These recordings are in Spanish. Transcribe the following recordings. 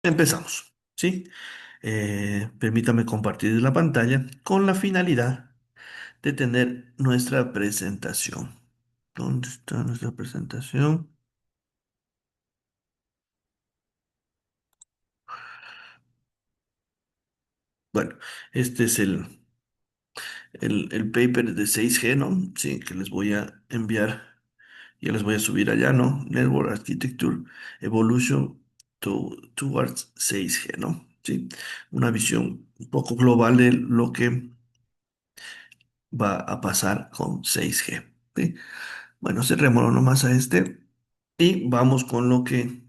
Empezamos, ¿sí? Permítame compartir la pantalla con la finalidad de tener nuestra presentación. ¿Dónde está nuestra presentación? Bueno, este es el paper de 6G, ¿no? Sí, que les voy a enviar. Ya les voy a subir allá, ¿no? Network Architecture Evolution Towards 6G, ¿no? Sí, una visión un poco global de lo que va a pasar con 6G. ¿Sí? Bueno, cerrémoslo nomás a este y vamos con lo que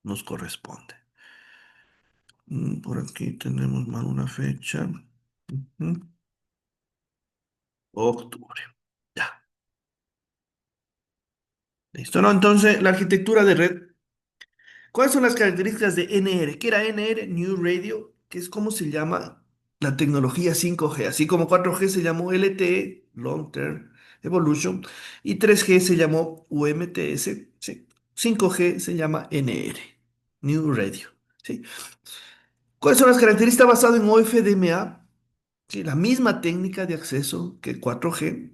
nos corresponde. Por aquí tenemos mal una fecha. Ujú. Octubre. Ya, listo, ¿no? Entonces, la arquitectura de red. ¿Cuáles son las características de NR? ¿Qué era NR? New Radio, que es como se llama la tecnología 5G. Así como 4G se llamó LTE, Long Term Evolution, y 3G se llamó UMTS, ¿sí? 5G se llama NR, New Radio, ¿sí? ¿Cuáles son las características basadas en OFDMA? Sí, la misma técnica de acceso que 4G,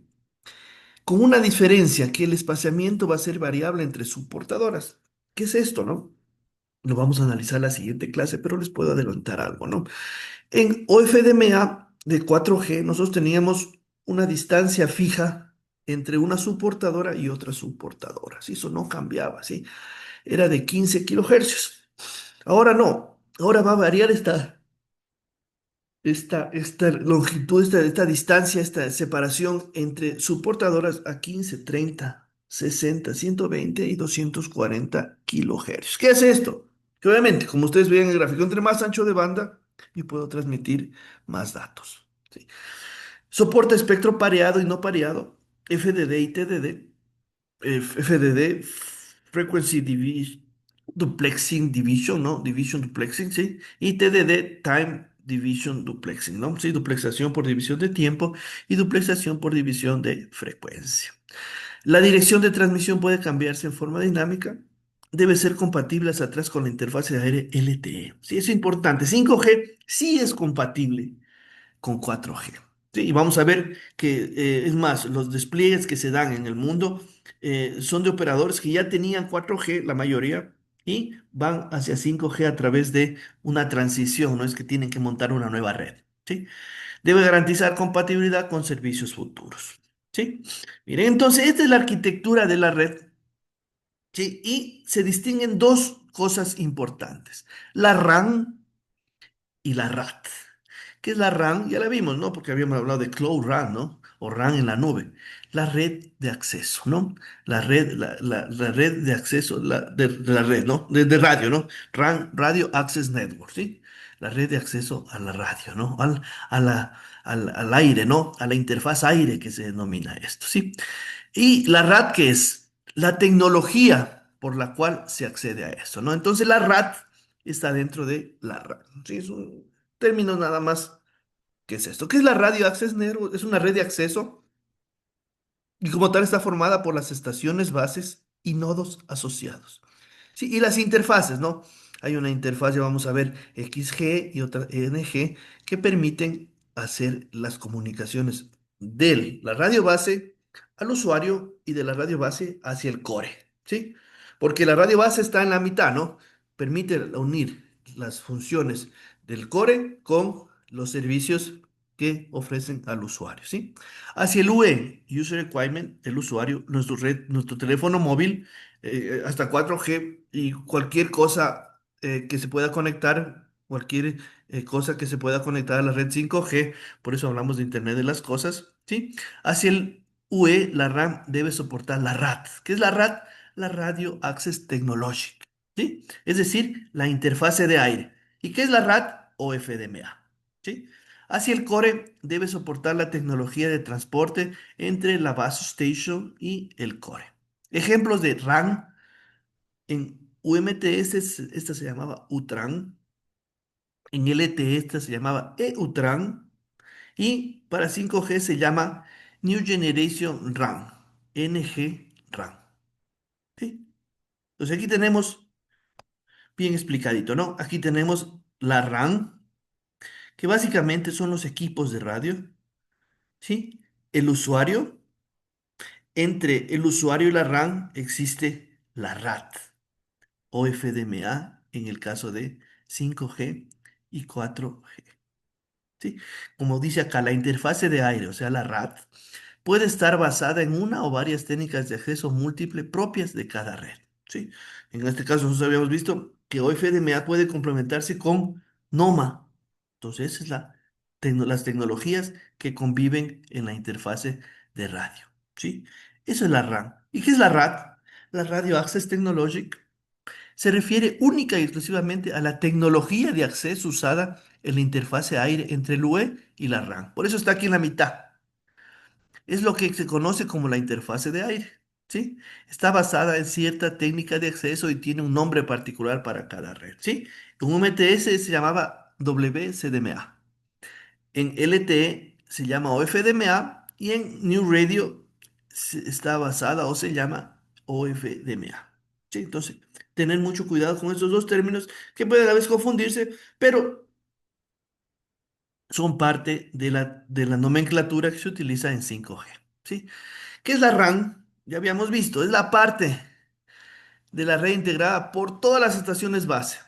con una diferencia que el espaciamiento va a ser variable entre subportadoras. ¿Qué es esto, no? Lo vamos a analizar en la siguiente clase, pero les puedo adelantar algo, ¿no? En OFDMA de 4G, nosotros teníamos una distancia fija entre una subportadora y otra subportadora, ¿sí? Eso no cambiaba, ¿sí? Era de 15 kilohercios. Ahora no, ahora va a variar esta longitud, esta distancia, esta separación entre subportadoras a 15, 30, 60, 120 y 240 kilohercios. ¿Qué es esto? Que obviamente, como ustedes ven en el gráfico, entre más ancho de banda, yo puedo transmitir más datos. ¿Sí? Soporta espectro pareado y no pareado, FDD y TDD. FDD, Duplexing Division, ¿no? Division Duplexing, ¿sí? Y TDD, Time Division Duplexing, ¿no? Sí, duplexación por división de tiempo y duplexación por división de frecuencia. La dirección de transmisión puede cambiarse en forma dinámica. Debe ser compatible hacia atrás con la interfaz de aire LTE. Sí, es importante. 5G sí es compatible con 4G. Sí, y vamos a ver que, es más, los despliegues que se dan en el mundo son de operadores que ya tenían 4G, la mayoría, y van hacia 5G a través de una transición, no es que tienen que montar una nueva red. ¿Sí? Debe garantizar compatibilidad con servicios futuros. ¿Sí? Miren, entonces, esta es la arquitectura de la red. ¿Sí? Y se distinguen dos cosas importantes: la RAN y la RAT. ¿Qué es la RAN? Ya la vimos, ¿no? Porque habíamos hablado de Cloud RAN, ¿no? O RAN en la nube. La red de acceso, ¿no? La red de acceso de la red, ¿no? De radio, ¿no? RAN, Radio Access Network, ¿sí? La red de acceso a la radio, ¿no? Al aire, ¿no? A la interfaz aire que se denomina esto, ¿sí? Y la RAT, ¿qué es? La tecnología por la cual se accede a eso, ¿no? Entonces la RAT está dentro de la RAN, ¿sí? Es un término nada más. ¿Qué es esto? ¿Qué es la Radio Access Network? Es una red de acceso y como tal está formada por las estaciones bases y nodos asociados. Sí, y las interfaces, ¿no? Hay una interfaz, ya vamos a ver, XG y otra NG, que permiten hacer las comunicaciones de la radio base al usuario y de la radio base hacia el core, ¿sí? Porque la radio base está en la mitad, ¿no? Permite unir las funciones del core con los servicios que ofrecen al usuario, ¿sí? Hacia el UE, User Requirement, el usuario, nuestro teléfono móvil, hasta 4G y cualquier cosa que se pueda conectar, cualquier cosa que se pueda conectar a la red 5G, por eso hablamos de Internet de las cosas, ¿sí? Hacia el UE, la RAM debe soportar la RAT. ¿Qué es la RAT? La Radio Access Technology, ¿sí? Es decir, la interfase de aire. ¿Y qué es la RAT? O FDMA, ¿sí? Hacia el core debe soportar la tecnología de transporte entre la base station y el core. Ejemplos de RAN en UMTS, esta se llamaba UTRAN, en LTE esta se llamaba EUTRAN y para 5G se llama New Generation RAN, NG RAN. ¿Sí? Entonces aquí tenemos bien explicadito, ¿no? Aquí tenemos la RAN, que básicamente son los equipos de radio, ¿sí? El usuario, entre el usuario y la RAN existe la RAT o FDMA en el caso de 5G y 4G. ¿Sí? Como dice acá, la interfase de aire, o sea, la RAT, puede estar basada en una o varias técnicas de acceso múltiple propias de cada red. ¿Sí? En este caso, nosotros habíamos visto que OFDMA puede complementarse con NOMA. Entonces, esa es las tecnologías que conviven en la interfase de radio. ¿Sí? Eso es la RAN. ¿Y qué es la RAT? La Radio Access Technology se refiere única y exclusivamente a la tecnología de acceso usada en la interfase aire entre el UE y la RAN. Por eso está aquí en la mitad. Es lo que se conoce como la interfase de aire, ¿sí? Está basada en cierta técnica de acceso y tiene un nombre particular para cada red, ¿sí? En UMTS se llamaba WCDMA. En LTE se llama OFDMA y en New Radio está basada o se llama OFDMA. ¿Sí? Entonces, tener mucho cuidado con estos dos términos que pueden a veces confundirse, pero son parte de la nomenclatura que se utiliza en 5G. ¿Sí? ¿Qué es la RAN? Ya habíamos visto, es la parte de la red integrada por todas las estaciones base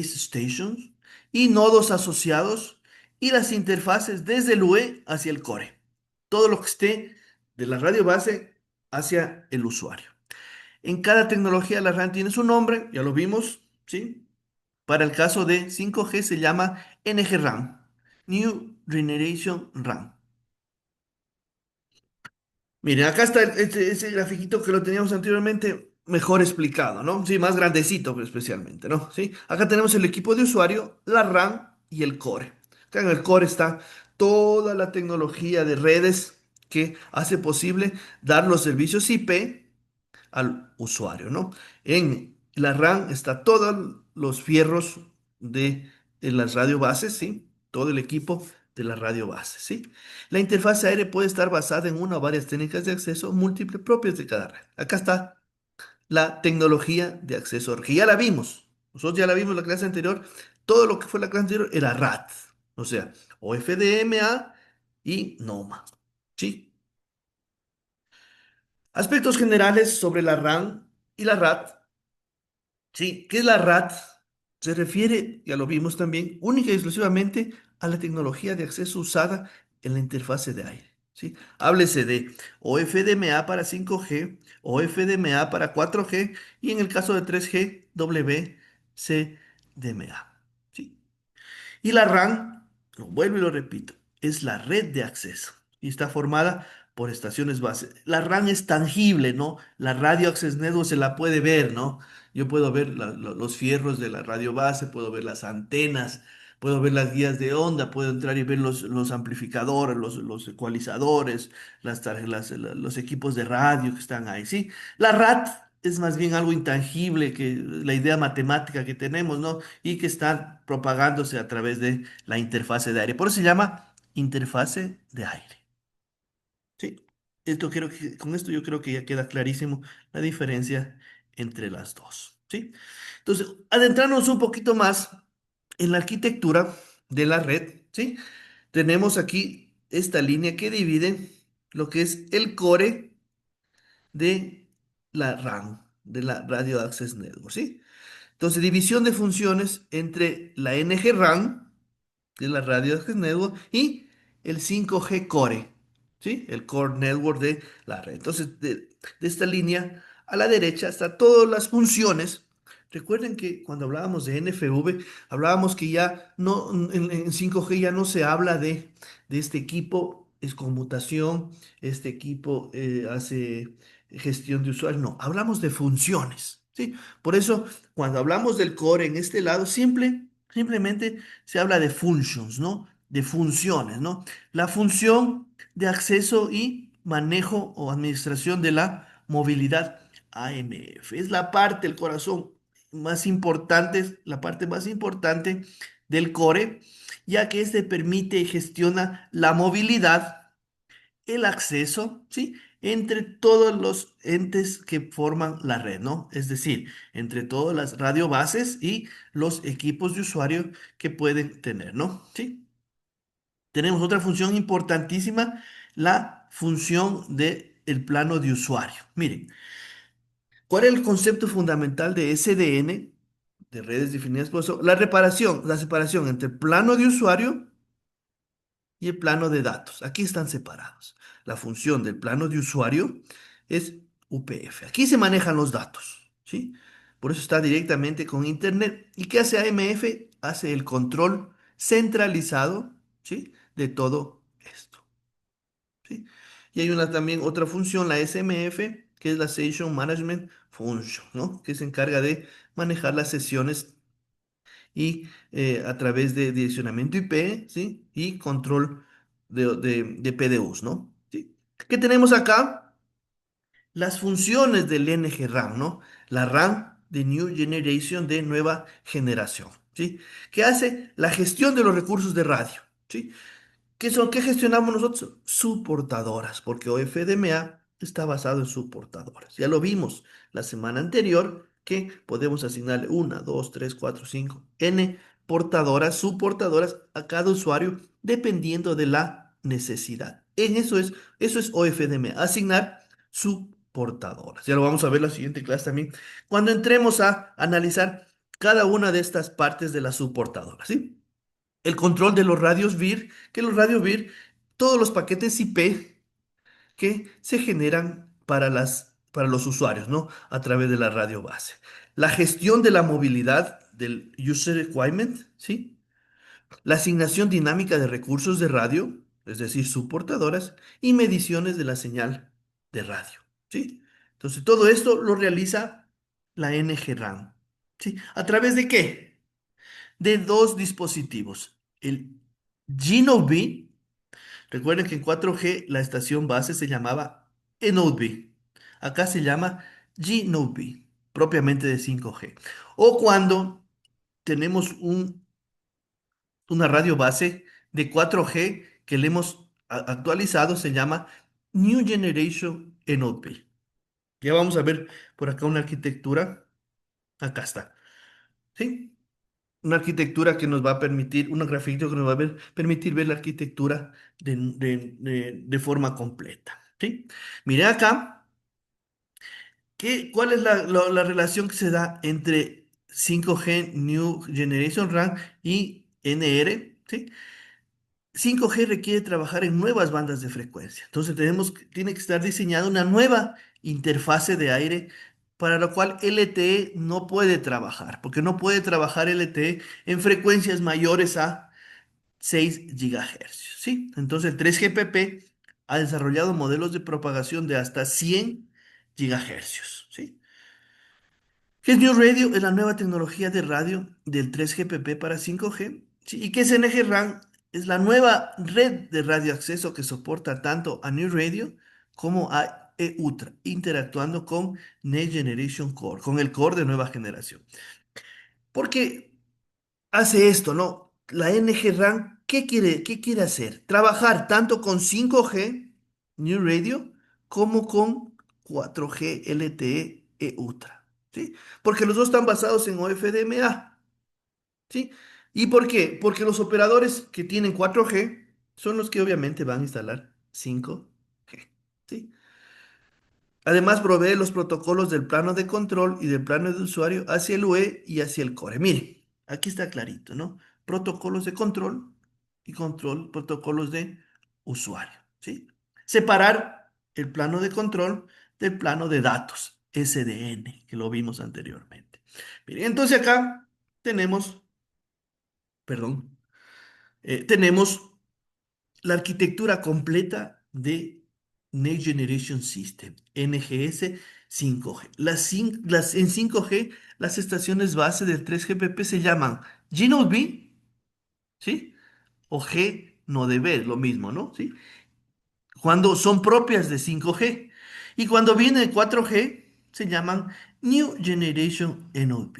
stations y nodos asociados y las interfaces desde el UE hacia el core. Todo lo que esté de la radio base hacia el usuario. En cada tecnología la RAN tiene su nombre, ya lo vimos, ¿sí? Para el caso de 5G se llama NG-RAN, New Generation RAN. Miren, acá está ese grafiquito que lo teníamos anteriormente mejor explicado, ¿no? Sí, más grandecito pues, especialmente, ¿no? Sí, acá tenemos el equipo de usuario, la RAM y el core. Acá en el core está toda la tecnología de redes que hace posible dar los servicios IP al usuario, ¿no? En la RAM está todos los fierros de las radio bases, ¿sí? Todo el equipo de la radio base, ¿sí? La interfaz aérea puede estar basada en una o varias técnicas de acceso múltiple propias de cada red. Acá está la tecnología de acceso, que ya la vimos. Nosotros ya la vimos en la clase anterior. Todo lo que fue la clase anterior era RAT, o sea, OFDMA y NOMA, ¿sí? Aspectos generales sobre la RAM y la RAT. Sí, ¿qué es la RAT? Se refiere, ya lo vimos también, única y exclusivamente a la tecnología de acceso usada en la interfase de aire. ¿Sí? Háblese de OFDMA para 5G, OFDMA para 4G y en el caso de 3G, WCDMA. ¿Sí? Y la RAN, lo vuelvo y lo repito, es la red de acceso y está formada por estaciones base. La RAN es tangible, ¿no? La Radio Access Network se la puede ver, ¿no? Yo puedo ver los fierros de la radio base, puedo ver las antenas, puedo ver las guías de onda, puedo entrar y ver los amplificadores, los ecualizadores, los equipos de radio que están ahí, ¿sí? La RAT es más bien algo intangible que la idea matemática que tenemos, ¿no? Y que está propagándose a través de la interfase de aire. Por eso se llama interfase de aire. Sí, con esto yo creo que ya queda clarísimo la diferencia entre las dos. ¿Sí? Entonces, adentrarnos un poquito más en la arquitectura de la red, ¿sí? Tenemos aquí esta línea que divide lo que es el core de la RAM, de la Radio Access Network, ¿sí? Entonces, división de funciones entre la NG-RAN, que es la Radio Access Network, y el 5G Core, ¿sí? El Core Network de la red. Entonces, de esta línea a la derecha están todas las funciones. Recuerden que cuando hablábamos de NFV, hablábamos que ya no, en 5G ya no se habla de este equipo, es conmutación, este equipo hace gestión de usuarios, no, hablamos de funciones, ¿sí? Por eso, cuando hablamos del core en este lado, simplemente se habla de functions, ¿no? De funciones, ¿no? La función de acceso y manejo o administración de la movilidad AMF. Es la parte, el corazón más importante, la parte más importante del core, ya que este permite y gestiona la movilidad, el acceso, ¿sí? entre todos los entes que forman la red, ¿no? Es decir, entre todas las radiobases y los equipos de usuario que pueden tener, ¿no? ¿Sí? Tenemos otra función importantísima, la función del plano de usuario. Miren, ¿cuál es el concepto fundamental de SDN, de redes definidas por eso? La separación entre plano de usuario y el plano de datos. Aquí están separados. La función del plano de usuario es UPF. Aquí se manejan los datos, ¿sí? Por eso está directamente con Internet. ¿Y qué hace AMF? Hace el control centralizado, ¿sí? De todo esto, ¿sí? Y hay una también otra función, la SMF, que es la Session Management Function, ¿no? Que se encarga de manejar las sesiones y a través de direccionamiento IP, ¿sí? Y control de PDUs, ¿no? ¿Sí? ¿Qué tenemos acá? Las funciones del NG-RAM, ¿no? La RAM de New Generation, de nueva generación, ¿sí? Que hace la gestión de los recursos de radio, ¿sí? ¿Qué gestionamos nosotros? Subportadoras, porque OFDMA está basado en subportadoras. Ya lo vimos la semana anterior que podemos asignarle una, dos, tres, cuatro, cinco, N portadoras, subportadoras a cada usuario dependiendo de la necesidad. Eso es OFDMA, asignar subportadoras. Ya lo vamos a ver en la siguiente clase también, cuando entremos a analizar cada una de estas partes de las subportadoras, ¿sí? El control de los radios VIR, que los radios VIR, todos los paquetes IP que se generan para los usuarios, ¿no? A través de la radio base. La gestión de la movilidad del User Requirement, ¿sí? La asignación dinámica de recursos de radio, es decir, subportadoras, y mediciones de la señal de radio, ¿sí? Entonces, todo esto lo realiza la NG-RAM, ¿sí? ¿A través de qué? De dos dispositivos. El G-Node B, recuerden que en 4G la estación base se llamaba eNodeB. Acá se llama G-Node B, propiamente de 5G. O cuando tenemos una radio base de 4G que le hemos actualizado, se llama New Generation eNodeB. Ya vamos a ver por acá una arquitectura. Acá está. ¿Sí? Una arquitectura que nos va a permitir, un grafito que nos va a permitir ver la arquitectura de forma completa, ¿sí? Mire acá, ¿cuál es la relación que se da entre 5G New Generation RAM y NR? ¿Sí? 5G requiere trabajar en nuevas bandas de frecuencia. Entonces tiene que estar diseñada una nueva interfase de aire para la cual LTE no puede trabajar, porque no puede trabajar LTE en frecuencias mayores a 6 GHz, ¿sí? Entonces el 3GPP ha desarrollado modelos de propagación de hasta 100 GHz, ¿sí? ¿Qué es New Radio? Es la nueva tecnología de radio del 3GPP para 5G. ¿Sí? ¿Y qué es NG-RAN? Es la nueva red de radioacceso que soporta tanto a New Radio como a e-Ultra, interactuando con Next Generation Core, con el core de nueva generación. Porque hace esto, ¿no? La NG-RAN, qué quiere hacer? Trabajar tanto con 5G New Radio como con 4G LTE e-Ultra, ¿sí? Porque los dos están basados en OFDMA, ¿sí? ¿Y por qué? Porque los operadores que tienen 4G son los que obviamente van a instalar 5G, ¿sí? Además, provee los protocolos del plano de control y del plano de usuario hacia el UE y hacia el core. Mire, aquí está clarito, ¿no? Protocolos de control y protocolos de usuario, ¿sí? Separar el plano de control del plano de datos, SDN, que lo vimos anteriormente. Mire, entonces acá tenemos, perdón, tenemos la arquitectura completa de Next Generation System, NGS 5G. En 5G, las estaciones base del 3GPP se llaman G-Node B, ¿sí? O G-Node B, lo mismo, ¿no? ¿Sí? Cuando son propias de 5G. Y cuando viene de 4G, se llaman New Generation NOP.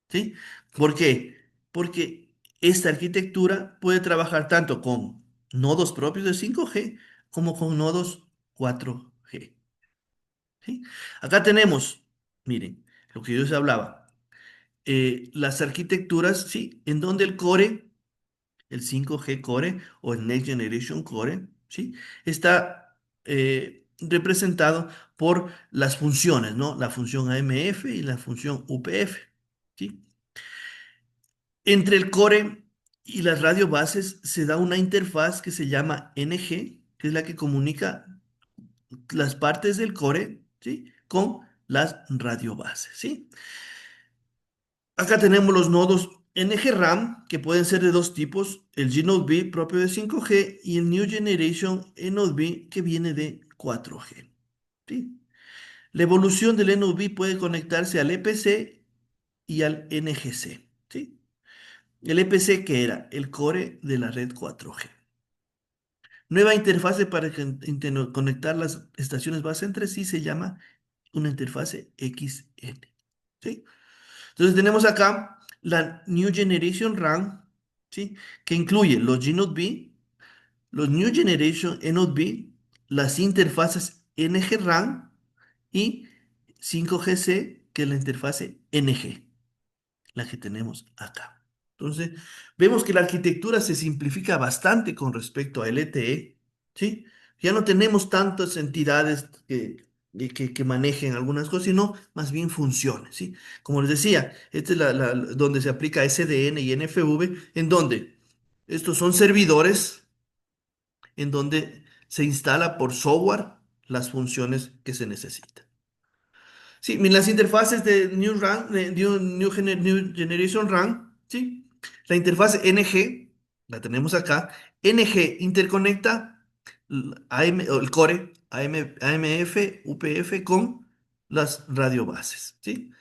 ¿Sí? ¿Por qué? Porque esta arquitectura puede trabajar tanto con nodos propios de 5G como con nodos 4G. ¿sí? Acá tenemos, miren, lo que yo les hablaba, las arquitecturas, ¿sí? En donde el core, el 5G Core o el Next Generation Core, ¿sí? Está representado por las funciones, ¿no? La función AMF y la función UPF, ¿sí? Entre el core y las radiobases se da una interfaz que se llama NG, que es la que comunica las partes del core, ¿sí? Con las radiobases, ¿sí? Acá tenemos los nodos NG-RAM, que pueden ser de dos tipos, el G-Node B propio de 5G y el New Generation eNode B que viene de 4G, ¿sí? La evolución del eNode B puede conectarse al EPC y al NGC, ¿sí? El EPC que era el core de la red 4G. Nueva interfase para conectar las estaciones base entre sí se llama una interfase XN, ¿sí? Entonces tenemos acá la New Generation RAM, ¿sí? Que incluye los GNODE B, los New Generation eNodeB, las interfaces NG-RAM y 5GC, que es la interfase NG, la que tenemos acá. Entonces, vemos que la arquitectura se simplifica bastante con respecto a LTE, ¿sí? Ya no tenemos tantas entidades que manejen algunas cosas, sino más bien funciones, ¿sí? Como les decía, esta es donde se aplica SDN y NFV, en donde estos son servidores en donde se instala por software las funciones que se necesitan. Sí, las interfaces de New RAM, New Generation RAM, ¿sí? La interfaz NG, la tenemos acá. NG interconecta o el core AMF, UPF con las radiobases, ¿sí?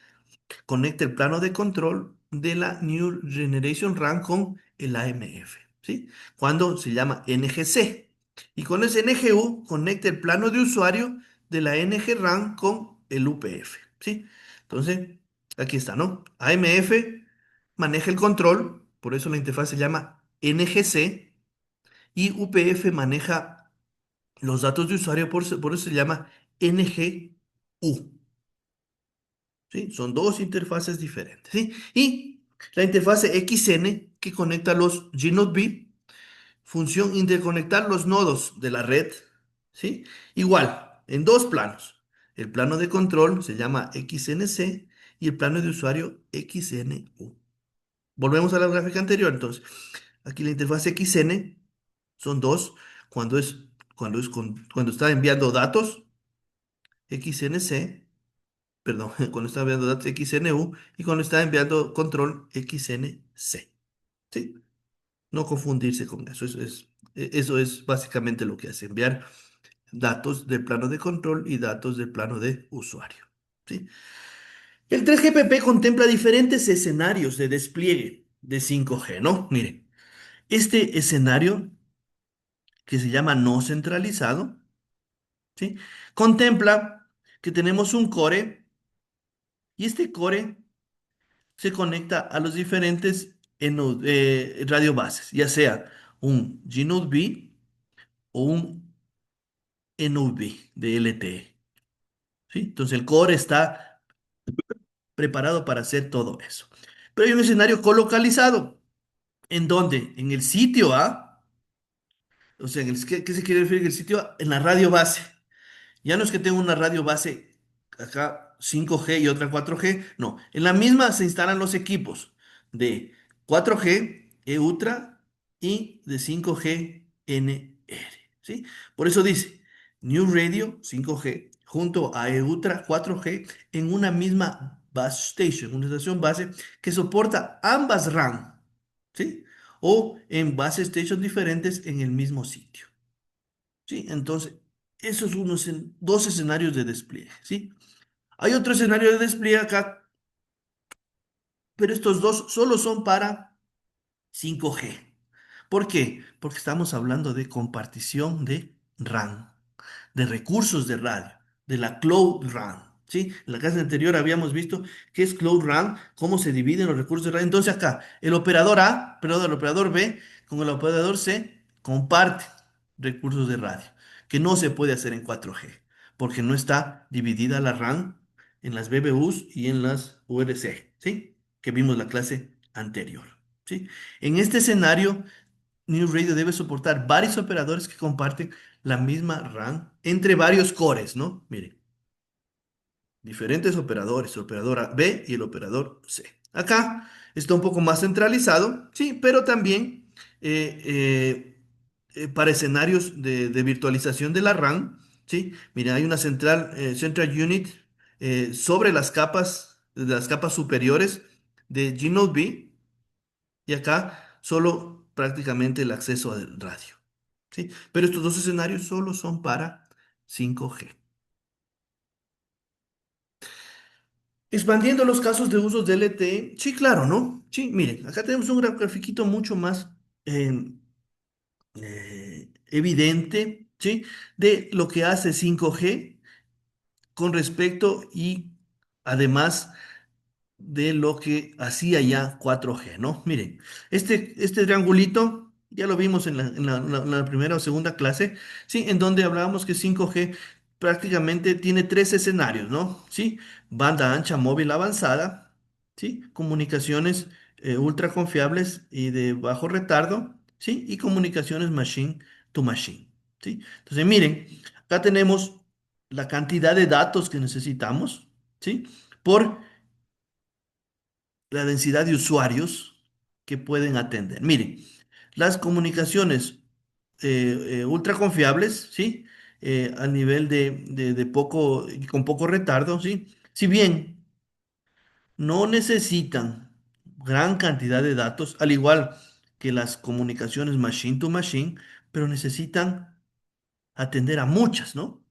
Conecta el plano de control de la New Generation RAM con el AMF, ¿sí? Cuando se llama NGC. Y con ese NGU conecta el plano de usuario de la NG RAM con el UPF, ¿sí? Entonces, aquí está, ¿no? AMF maneja el control, por eso la interfaz se llama NGC, y UPF maneja los datos de usuario, por eso se llama NGU. ¿Sí? Son dos interfaces diferentes, ¿sí? Y la interfase XN que conecta los GNODE B, función interconectar los nodos de la red, ¿sí? Igual, en dos planos. El plano de control se llama XNC y el plano de usuario XNU. Volvemos a la gráfica anterior, entonces. Aquí la interfase XN son dos. Cuando es, cuando está enviando datos, XNC, perdón, cuando está enviando datos XNU y cuando está enviando control XNC. ¿Sí? No confundirse con eso. Eso es básicamente lo que hace, enviar datos del plano de control y datos del plano de usuario. ¿Sí? El 3GPP contempla diferentes escenarios de despliegue de 5G, ¿no? Miren, este escenario que se llama no centralizado, ¿sí? Contempla que tenemos un core y este core se conecta a los diferentes radiobases, ya sea un GNODE B o un eNodeB de LTE, ¿sí? Entonces el core está preparado para hacer todo eso. Pero hay un escenario colocalizado, en donde en el sitio A, o sea, ¿qué se quiere decir en el sitio A? En la radio base. Ya no es que tenga una radio base acá 5G y otra 4G, no. En la misma se instalan los equipos de 4G E-Ultra y de 5G NR, ¿sí? Por eso dice New Radio 5G junto a E-Ultra 4G en una misma base station, una estación base que soporta ambas RAM, ¿sí? O en base stations diferentes en el mismo sitio. ¿Sí? Entonces, esos son dos escenarios de despliegue, ¿sí? Hay otro escenario de despliegue acá, pero estos dos solo son para 5G. ¿Por qué? Porque estamos hablando de compartición de RAM, de recursos de radio, de la Cloud RAM. ¿Sí? En la clase anterior habíamos visto qué es Cloud RAM, cómo se dividen los recursos de radio. Entonces acá, el operador A, perdón, el operador B con el operador C comparte recursos de radio, que no se puede hacer en 4G. porque no está dividida la RAM en las BBUs y en las URC, ¿sí? Que vimos la clase anterior, ¿sí? En este escenario, New Radio debe soportar varios operadores que comparten la misma RAM entre varios cores, ¿no? Miren, diferentes operadores, el operador B y el operador C. Acá está un poco más centralizado, sí, pero también para escenarios de virtualización de la RAM, sí, mira, hay una central unit sobre las capas superiores de G-Node B y acá solo prácticamente el acceso al radio, sí, pero estos dos escenarios solo son para 5G. Expandiendo los casos de uso de LTE, sí, claro, ¿no? Sí, miren, acá tenemos un grafiquito mucho más eh, evidente, ¿sí? De lo que hace 5G con respecto y además de lo que hacía ya 4G, ¿no? Miren, este triangulito ya lo vimos en la primera o segunda clase, ¿sí? En donde hablábamos que 5G prácticamente tiene tres escenarios, ¿no? ¿Sí? Banda ancha móvil avanzada, ¿sí? Comunicaciones ultra confiables y de bajo retardo, ¿sí? Y comunicaciones machine to machine, ¿sí? Entonces, miren, acá tenemos la cantidad de datos que necesitamos, ¿sí? Por la densidad de usuarios que pueden atender. Miren, las comunicaciones ultra confiables, ¿sí? A nivel de poco, con poco retardo, ¿sí? Si bien no necesitan gran cantidad de datos, al igual que las comunicaciones machine to machine, pero necesitan atender a muchas, ¿no?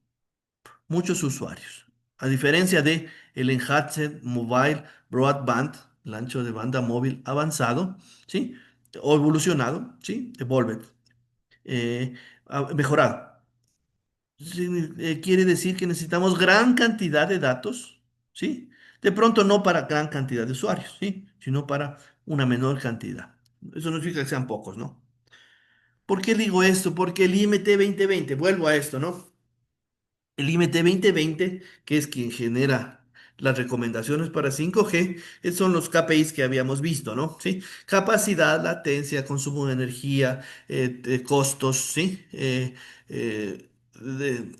Muchos usuarios. A diferencia de el Enhanced Mobile Broadband, el ancho de banda móvil avanzado, ¿sí? O evolucionado, ¿sí? Evolved, eh, mejorado. Sí, quiere decir que necesitamos gran cantidad de datos, ¿sí? De pronto no para gran cantidad de usuarios, ¿sí? Sino para una menor cantidad. Eso no significa que sean pocos, ¿no? ¿Por qué digo esto? Porque el IMT 2020, vuelvo a esto, ¿no? El IMT 2020, que es quien genera las recomendaciones para 5G, son los KPIs que habíamos visto, ¿no? ¿Sí? Capacidad, latencia, consumo de energía, costos, ¿sí?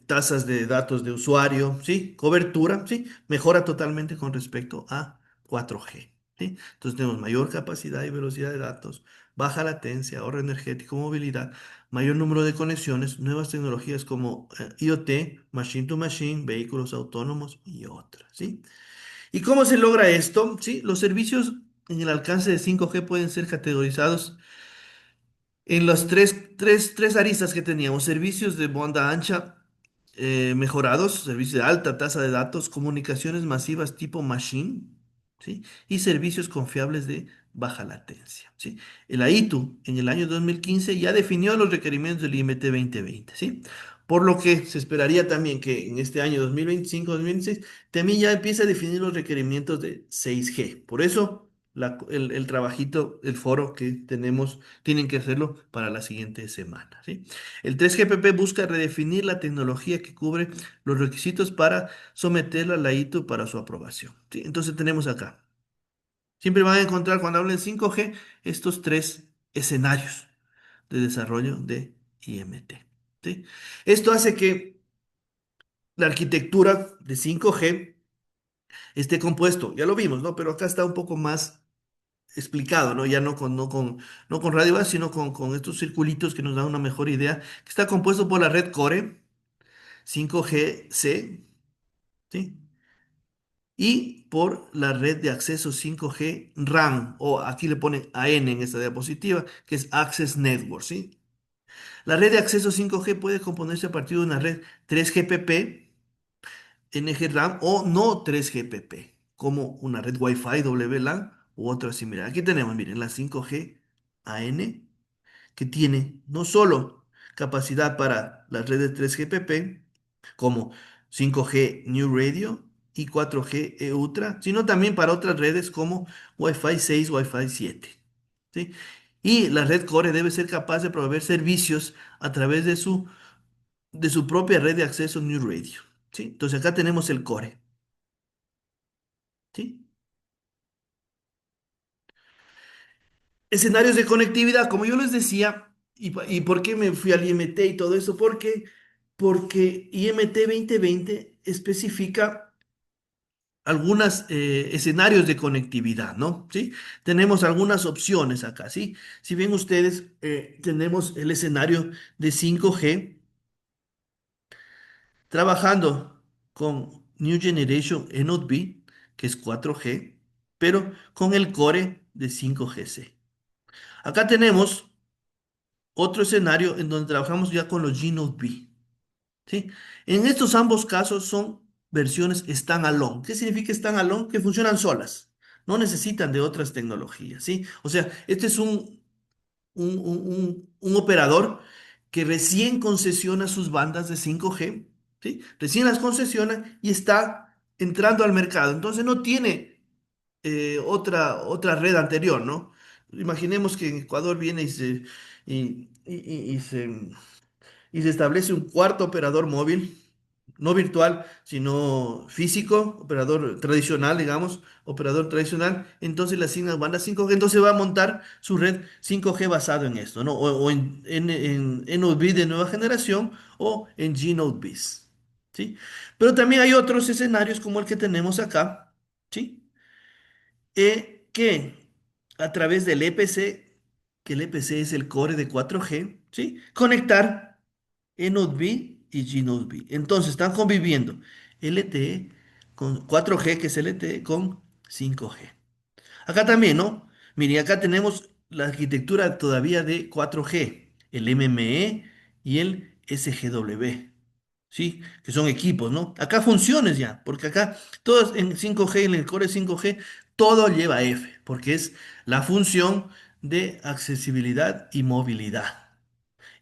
Tasas de datos de usuario, ¿sí? Cobertura, ¿sí? Mejora totalmente con respecto a 4G, ¿sí? Entonces tenemos mayor capacidad y velocidad de datos, baja latencia, ahorro energético, movilidad, mayor número de conexiones, nuevas tecnologías como IoT, Machine to Machine, vehículos autónomos y otras, ¿sí? ¿Y cómo se logra esto? ¿Sí? Los servicios en el alcance de 5G pueden ser categorizados en las tres aristas que teníamos: servicios de banda ancha mejorados, servicios de alta tasa de datos, comunicaciones masivas tipo machine, ¿sí? Y servicios confiables de baja latencia, ¿sí? El AITU en el año 2015 ya definió los requerimientos del IMT 2020, ¿sí? Por lo que se esperaría también que en este año 2025-2026 también ya empiece a definir los requerimientos de 6G. Por eso el trabajito, el foro que tenemos tienen que hacerlo para la siguiente semana, ¿sí? El 3GPP busca redefinir la tecnología que cubre los requisitos para someterla a la ITU para su aprobación, ¿sí? Entonces tenemos acá, siempre van a encontrar cuando hablen 5G estos tres escenarios de desarrollo de IMT, ¿sí? Esto hace que la arquitectura de 5G esté compuesto, ya lo vimos, ¿no? Pero acá está un poco más explicado, ¿no? Ya no con radio base, sino con estos circulitos que nos dan una mejor idea, que está compuesto por la red Core 5G-C, ¿sí? Y por la red de acceso 5G RAN, o aquí le ponen AN en esta diapositiva, que es Access Network, ¿sí? La red de acceso 5G puede componerse a partir de una red 3GPP, NG-RAN o no 3GPP, como una red Wi-Fi WLAN u otra similar. Aquí tenemos, miren, la 5G AN, que tiene no solo capacidad para las redes 3GPP, como 5G New Radio y 4G Ultra, sino también para otras redes como Wi-Fi 6, Wi-Fi 7, ¿sí? Y la red Core debe ser capaz de proveer servicios a través de su propia red de acceso New Radio, ¿sí? Entonces acá tenemos el core, ¿sí? Escenarios de conectividad, como yo les decía, y por qué me fui al IMT y todo eso, porque IMT 2020 especifica algunos escenarios de conectividad, ¿no? ¿Sí? Tenemos algunas opciones acá, ¿sí? Si ven ustedes, tenemos el escenario de 5G trabajando con New Generation NOV, que es 4G, pero con el core de 5G-C. Acá tenemos otro escenario en donde trabajamos ya con los G-Node-B, ¿sí? En estos ambos casos son versiones standalone. ¿Qué significa standalone? Que funcionan solas, no necesitan de otras tecnologías, ¿sí? O sea, este es un operador que recién concesiona sus bandas de 5G, ¿sí? Recién las concesiona y está entrando al mercado. Entonces no tiene otra red anterior, ¿no? Imaginemos que en Ecuador viene y, y- y- y se, y se establece un cuarto operador móvil, no virtual, sino físico, operador tradicional, digamos, operador tradicional, entonces le asignan banda 5G, entonces va a montar su red 5G basado en esto, ¿no? O en Node de nueva generación o en G-Node Biz, ¿sí? Pero también hay otros escenarios como el que tenemos acá, ¿sí? Que a través del EPC, que el EPC es el core de 4G, ¿sí? Conectar eNodeB y gNodeB. Entonces están conviviendo LTE con 4G, que es LTE, con 5G. Acá también, ¿no? Miren, acá tenemos la arquitectura todavía de 4G, el MME y el SGW. ¿Sí? Que son equipos, ¿no? Acá funciones ya, porque acá todos en 5G, en el core 5G, todo lleva F, porque es la función de accesibilidad y movilidad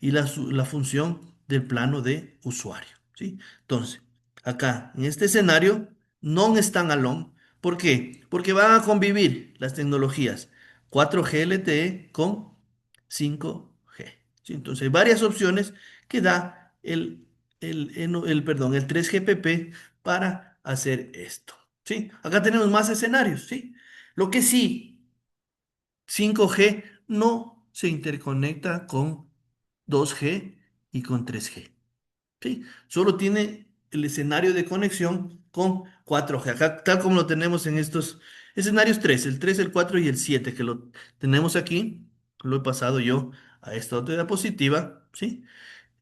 y la función del plano de usuario, ¿sí? Entonces, acá, en este escenario, no están alone. ¿Por qué? Porque van a convivir las tecnologías 4G LTE con 5G, ¿sí? Entonces, hay varias opciones que da el 3GPP para hacer esto, ¿sí? Acá tenemos más escenarios, ¿sí? Lo que sí 5G no se interconecta con 2G y con 3G, ¿sí? Solo tiene el escenario de conexión con 4G, acá, tal como lo tenemos en estos escenarios el 3, el 4 y el 7 que lo tenemos aquí, lo he pasado yo a esta otra diapositiva, ¿sí?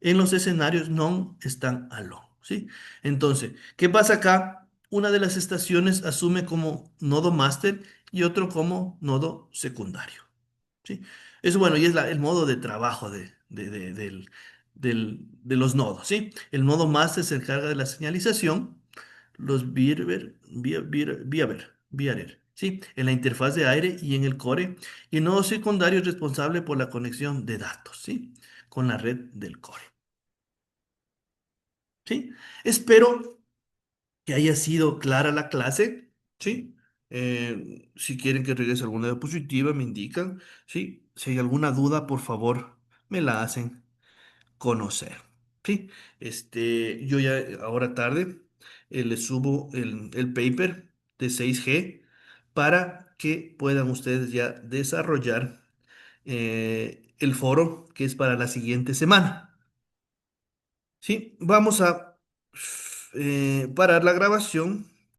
En los escenarios no están alone, ¿sí? Entonces, ¿qué pasa acá? Una de las estaciones asume como nodo máster y otro como nodo secundario. ¿Sí? Eso, bueno, y es el modo de trabajo de los nodos, ¿sí? El nodo master se encarga de la señalización, los bearer, ¿sí? En la interfaz de aire y en el core, y el nodo secundario es responsable por la conexión de datos, ¿sí? Con la red del core, ¿sí? Espero que haya sido clara la clase, ¿sí? Si quieren que regrese alguna diapositiva, me indican, ¿sí? Si hay alguna duda, por favor, me la hacen conocer, ¿sí? Yo ya ahora tarde les subo el paper de 6G para que puedan ustedes ya desarrollar el foro que es para la siguiente semana, ¿sí? Vamos a parar la grabación.